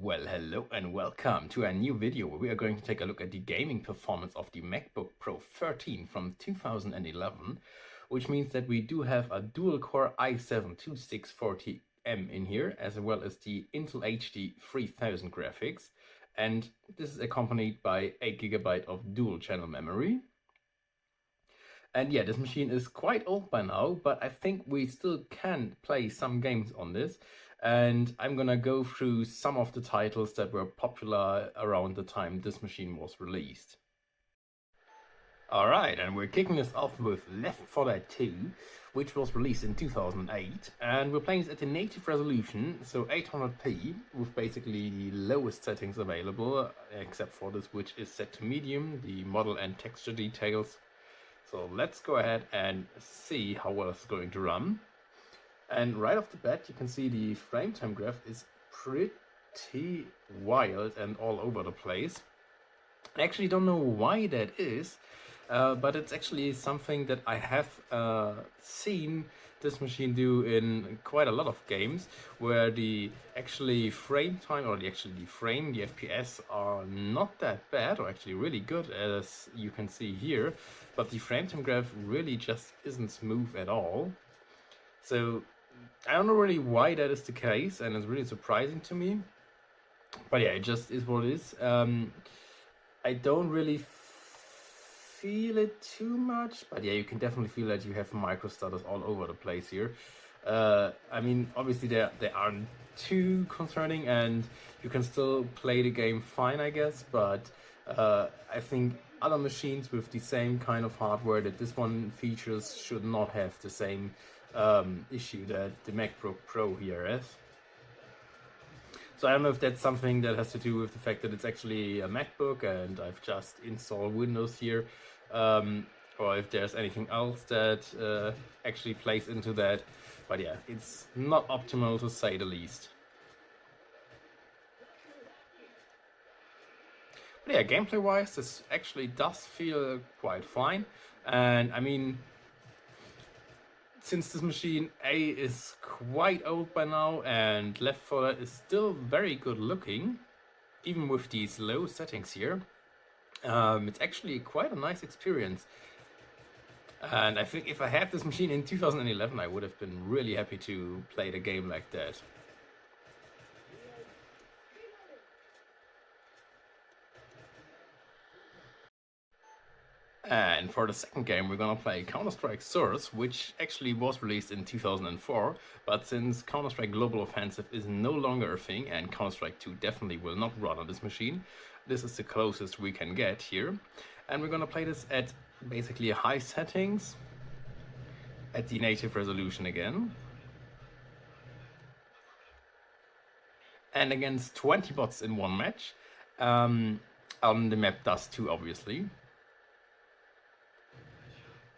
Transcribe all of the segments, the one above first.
Well, hello and welcome to a new video where we are going to take a look at the gaming performance of the MacBook Pro 13 from 2011, which means that we do have a dual-core i7-2640M in here, as well as the Intel HD 3000 graphics, and this is accompanied by 8 GB of dual-channel memory. And yeah, this machine is quite old by now, but I think we still can play some games on this. And I'm gonna go through some of the titles that were popular around the time this machine was released. Alright, and we're kicking this off with Left 4 Dead 2, which was released in 2008. And we're playing this at the native resolution, so 800p, with basically the lowest settings available, except for this, which is set to medium, the model and texture details. So let's go ahead and see how well it's going to run. And right off the bat, you can see the frame time graph is pretty wild and all over the place. I actually don't know why that is, but it's actually something that I have seen this machine do in quite a lot of games, where the frame time, or the FPS are not that bad, or actually really good, as you can see here, but the frame time graph really just isn't smooth at all. So I don't know really why that is the case, and it's really surprising to me. But yeah, it just is what it is. I don't really feel it too much, but yeah, you can definitely feel that you have micro stutters all over the place here. I mean, obviously they aren't too concerning, and you can still play the game fine, I guess, but I think other machines with the same kind of hardware that this one features should not have the same issue that the MacBook Pro here has. So I don't know if that's something that has to do with the fact that it's actually a MacBook and I've just installed Windows here, or if there's anything else that actually plays into that. But yeah, it's not optimal to say the least. But yeah, gameplay wise, this actually does feel quite fine. And I mean, since this machine is quite old by now and Left 4 Dead is still very good looking, even with these low settings here, it's actually quite a nice experience. And I think if I had this machine in 2011, I would have been really happy to play the game like that. And for the second game, we're gonna play Counter-Strike Source, which actually was released in 2004, but since Counter-Strike Global Offensive is no longer a thing, and Counter-Strike 2 definitely will not run on this machine, this is the closest we can get here. And we're gonna play this at basically high settings, at the native resolution again, and against 20 bots in one match, on the map Dust 2, obviously.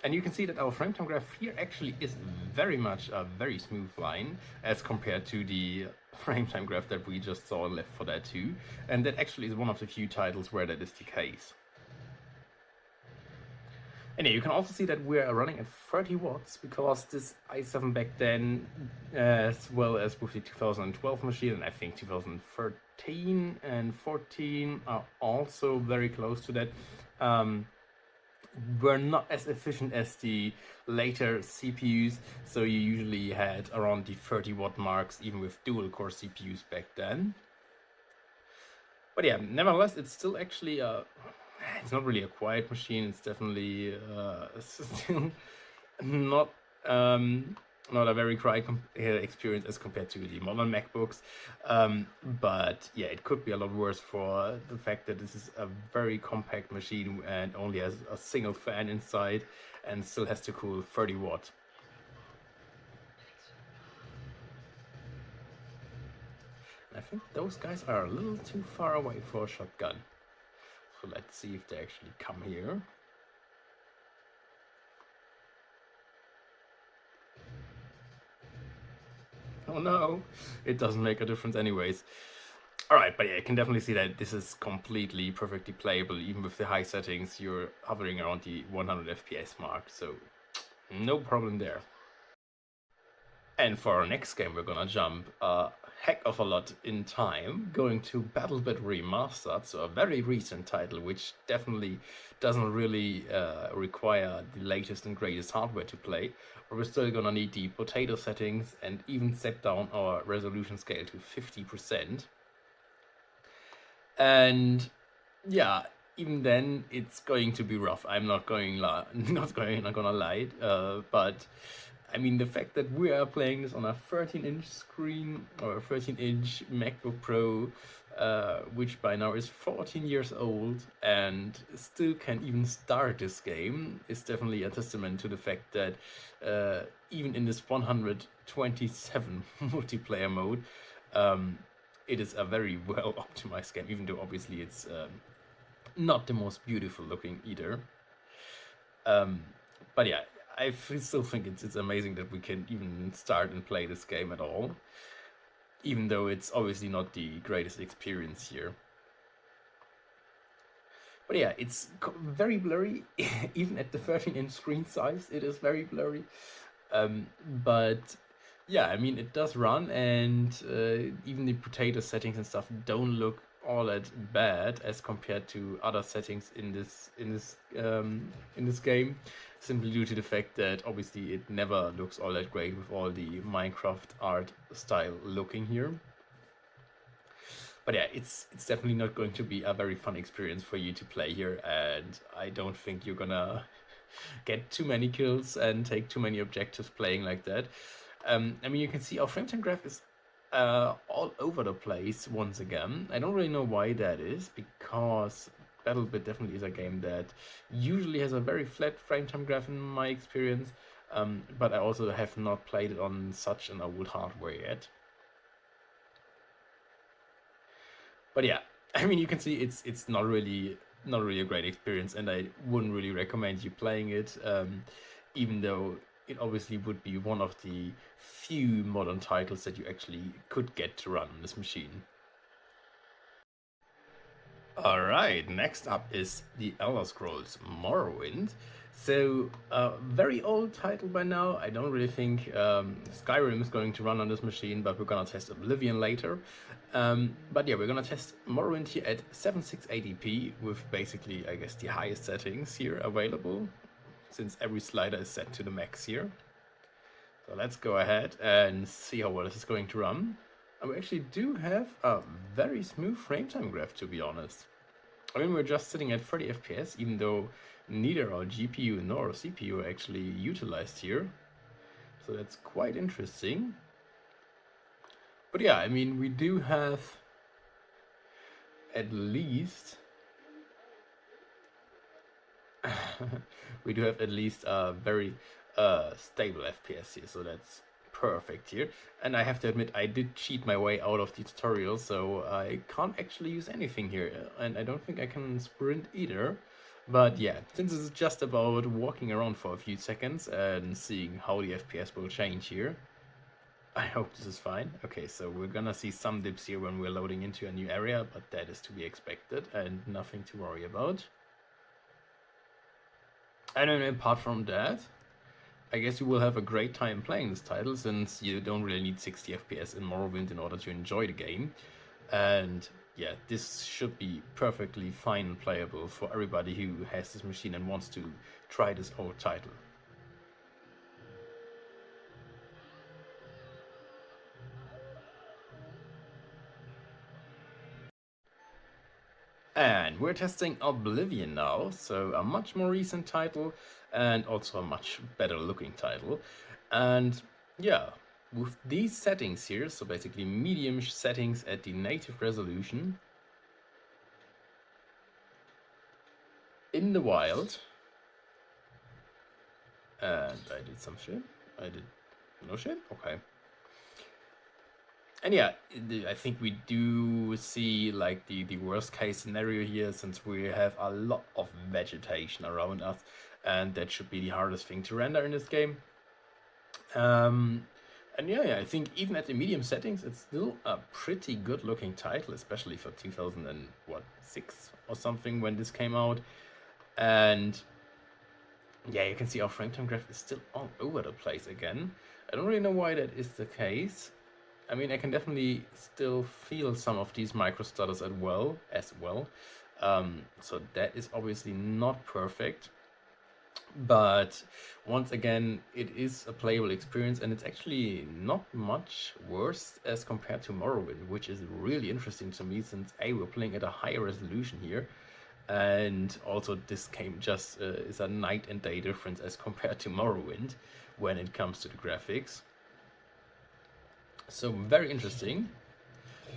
And you can see that our frame time graph here actually is very much a very smooth line as compared to the frame time graph that we just saw in Left 4 Dead 2. And that actually is one of the few titles where that is the case. And yeah, you can also see that we're running at 30 watts because this i7 back then, as well as with the 2012 machine, and I think 2013 and 14 are also very close to that, were not as efficient as the later CPUs, so you usually had around the 30 watt marks even with dual core CPUs back then. But yeah, nevertheless, it's still actually it's not really a quiet machine. It's definitely still not a very quiet experience as compared to the modern MacBooks, but yeah, it could be a lot worse for the fact that this is a very compact machine and only has a single fan inside and still has to cool 30 watt. I think those guys are a little too far away for a shotgun, so let's see if they actually come here. Oh no, it doesn't make a difference anyways. Alright, but yeah, you can definitely see that this is completely perfectly playable. Even with the high settings, you're hovering around the 100 FPS mark, so no problem there. And for our next game, we're gonna jump a heck of a lot in time, going to Battlebit Remastered, so a very recent title, which definitely doesn't really require the latest and greatest hardware to play, but we're still gonna need the potato settings and even set down our resolution scale to 50%. And yeah, even then it's going to be rough. I'm not gonna lie, but I mean, the fact that we are playing this on a 13-inch screen or a 13-inch MacBook Pro, which by now is 14 years old and still can even start this game, is definitely a testament to the fact that even in this 127 multiplayer mode, it is a very well optimized game, even though obviously it's not the most beautiful looking either. But yeah, I still think it's amazing that we can even start and play this game at all, even though it's obviously not the greatest experience here. But yeah, it's very blurry, even at the 13-inch screen size, it is very blurry. But yeah, I mean, it does run, and even the potato settings and stuff don't look all that bad as compared to other settings in this game, simply due to the fact that obviously it never looks all that great with all the Minecraft art style looking here. But yeah, it's definitely not going to be a very fun experience for you to play here, and I don't think you're gonna get too many kills and take too many objectives playing like that. I mean, you can see our frame time graph is all over the place once again. I don't really know why that is, because Battlebit definitely is a game that usually has a very flat frame time graph in my experience, but I also have not played it on such an old hardware yet. But yeah, I mean, you can see it's not really a great experience, and I wouldn't really recommend you playing it, even though it obviously would be one of the few modern titles that you actually could get to run on this machine. Alright, next up is the Elder Scrolls Morrowind. So, very old title by now. I don't really think Skyrim is going to run on this machine, but we're gonna test Oblivion later. But yeah, we're gonna test Morrowind here at 7680p with basically, I guess, the highest settings here available, since every slider is set to the max here. So let's go ahead and see how well this is going to run. And we actually do have a very smooth frame time graph, to be honest. I mean, we're just sitting at 30 FPS, even though neither our GPU nor our CPU are actually utilized here. So that's quite interesting. But yeah, I mean, we do have at least a very stable FPS here, so that's perfect here. And I have to admit, I did cheat my way out of the tutorial, so I can't actually use anything here, and I don't think I can sprint either. But yeah, since it's just about walking around for a few seconds and seeing how the FPS will change here, I hope this is fine. Okay, so we're gonna see some dips here when we're loading into a new area, but that is to be expected and nothing to worry about. And then apart from that, I guess you will have a great time playing this title, since you don't really need 60 FPS in Morrowind in order to enjoy the game. And yeah, this should be perfectly fine and playable for everybody who has this machine and wants to try this old title. And we're testing Oblivion now, so a much more recent title and also a much better looking title. And yeah, with these settings here, so basically medium settings at the native resolution, in the wild, and I did some shit, I did no shit, okay. And yeah, I think we do see like the worst case scenario here, since we have a lot of vegetation around us, and that should be the hardest thing to render in this game. And yeah, I think even at the medium settings, it's still a pretty good looking title, especially for 2006 or something when this came out. And yeah, you can see our frame time graph is still all over the place again. I don't really know why that is the case. I mean, I can definitely still feel some of these micro stutters as well. So that is obviously not perfect. But once again, it is a playable experience, and it's actually not much worse as compared to Morrowind, which is really interesting to me since we're playing at a higher resolution here, and also this game just is a night and day difference as compared to Morrowind when it comes to the graphics. So very interesting.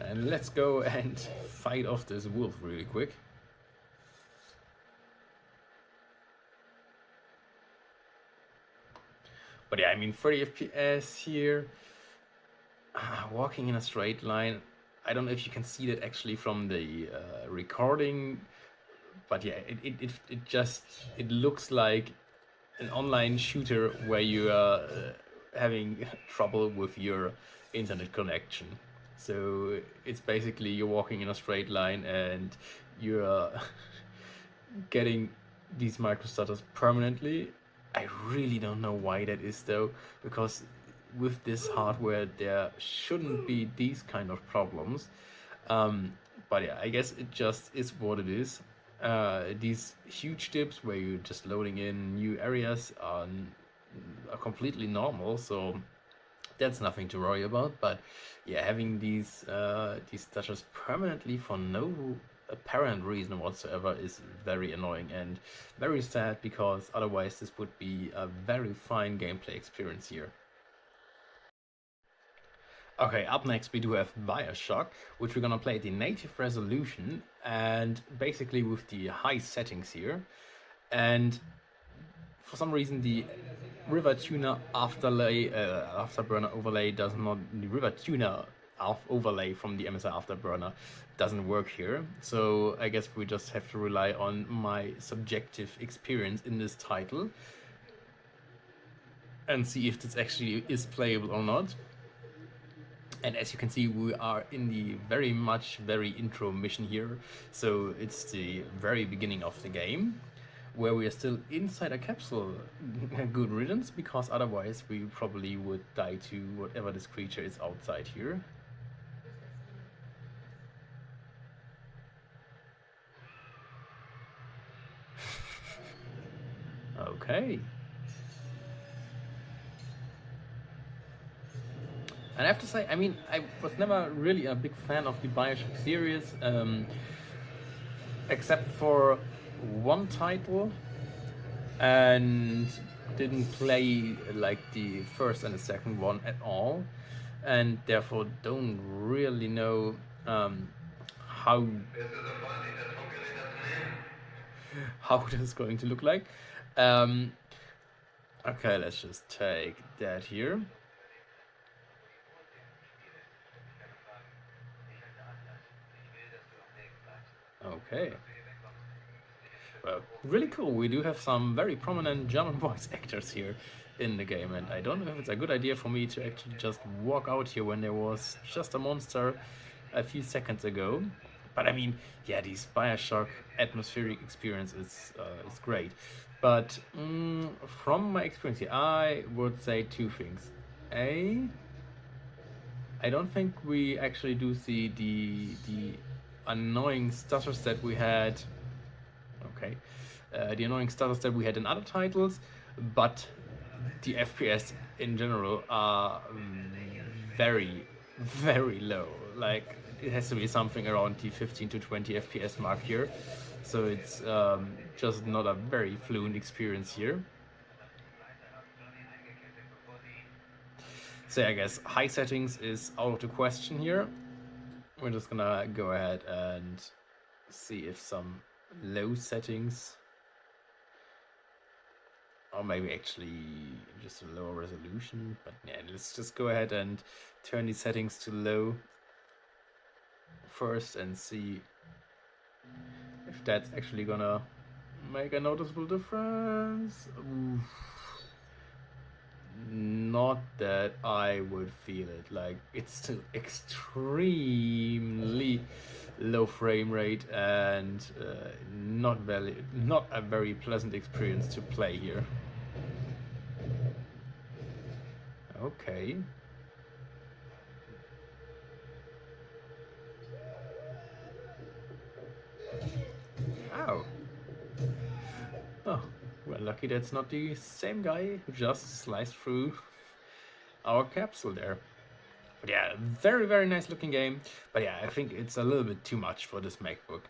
And let's go and fight off this wolf really quick. But yeah, I mean 30 FPS here, walking in a straight line. I don't know if you can see that actually from the recording, but yeah, it looks like an online shooter where you are having trouble with your internet connection. So it's basically you're walking in a straight line and you're getting these micro stutters permanently. I really don't know why that is though, because with this hardware there shouldn't be these kind of problems. But yeah, I guess it just is what it is. These huge dips where you're just loading in new areas are completely normal, so that's nothing to worry about. But yeah, having these touches permanently for no apparent reason whatsoever is very annoying and very sad, because otherwise this would be a very fine gameplay experience here. Okay, up next we do have Bioshock, which we're gonna play at the native resolution and basically with the high settings here. And for some reason the river tuner afterburner overlay does not, the river tuner overlay from the MSI Afterburner doesn't work here. So I guess we just have to rely on my subjective experience in this title and see if this actually is playable or not. And as you can see, we are in the very intro mission here. So it's the very beginning of the game, where we are still inside a capsule. Good riddance, because otherwise we probably would die to whatever this creature is outside here. Okay. And I have to say, I mean, I was never really a big fan of the Bioshock series, except for one title, and didn't play like the first and the second one at all, and therefore don't really know how this is going to look like. Okay, let's just take that here. Okay. Well, really cool. We do have some very prominent German voice actors here in the game, and I don't know if it's a good idea for me to actually just walk out here when there was just a monster a few seconds ago. But I mean, yeah, this Bioshock atmospheric experience is great. But from my experience here, I would say two things. I don't think we actually do see the annoying stutters that we had. Okay, the annoying stutters that we had in other titles, but the FPS in general are very low. Like, it has to be something around the 15 to 20 FPS mark here, so it's just not a very fluent experience here. So I guess high settings is out of the question here. We're just gonna go ahead and see if some low settings, or maybe actually just a lower resolution, but yeah, let's just go ahead and turn these settings to low first and see if that's actually gonna make a noticeable difference. Oof. Not that I would feel it. Like, it's still extremely low frame rate and not a very pleasant experience to play here. Okay. Ow. Oh, well, lucky that's not the same guy who just sliced through our capsule there. But yeah, very, very nice looking game. But yeah, I think it's a little bit too much for this MacBook.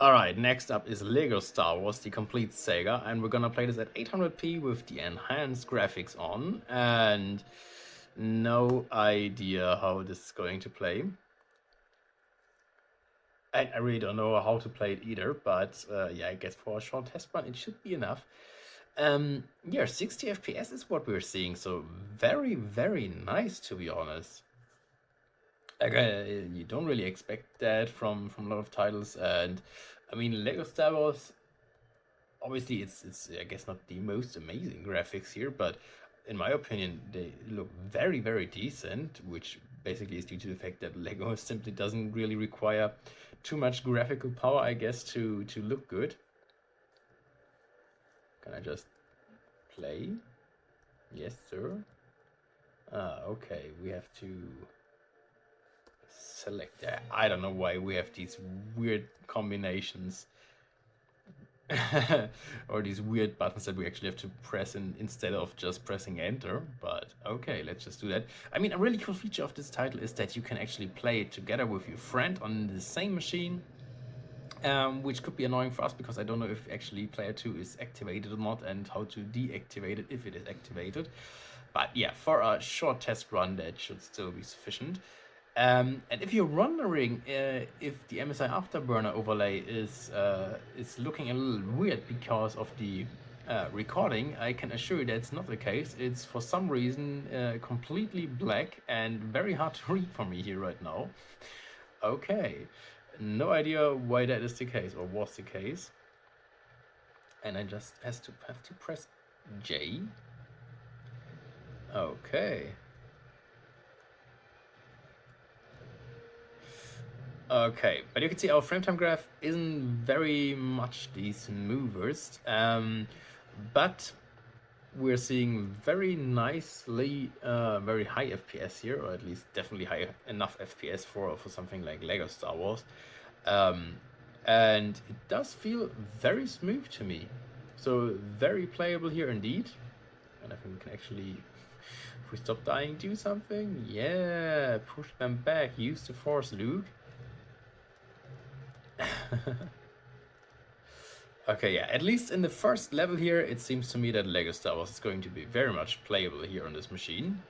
Alright, next up is Lego Star Wars, the complete Saga, and we're gonna play this at 800p with the enhanced graphics on, and no idea how this is going to play. And I really don't know how to play it either, but yeah, I guess for a short test run it should be enough. Yeah, 60 FPS is what we're seeing, so very, very nice, to be honest. Like, you don't really expect that from a lot of titles, and I mean, Lego Star Wars, obviously it's I guess not the most amazing graphics here, but in my opinion they look very, very decent, which basically is due to the fact that Lego simply doesn't really require too much graphical power, I guess, to look good. Can I just play? Yes, sir. Okay, we have to select that. I don't know why we have these weird combinations. Or these weird buttons that we actually have to press instead of just pressing enter, but okay, let's just do that. I mean, a really cool feature of this title is that you can actually play it together with your friend on the same machine, which could be annoying for us because I don't know if actually player 2 is activated or not and how to deactivate it if it is activated. But yeah, for a short test run that should still be sufficient. And if you're wondering if the MSI Afterburner overlay is looking a little weird because of the recording, I can assure you that's not the case. It's for some reason completely black and very hard to read for me here right now. Okay, no idea why that is the case or was the case. And I just have to press J. Okay. Okay, but you can see our frame time graph isn't very much the smoothest, but we're seeing very nicely, very high FPS here, or at least definitely high enough FPS for something like Lego Star Wars, and it does feel very smooth to me, so very playable here indeed. And I think we can actually, if we stop dying, do something. Yeah, push them back, use the Force, Luke. Okay, yeah, at least in the first level here, it seems to me that Lego Star Wars is going to be very much playable here on this machine.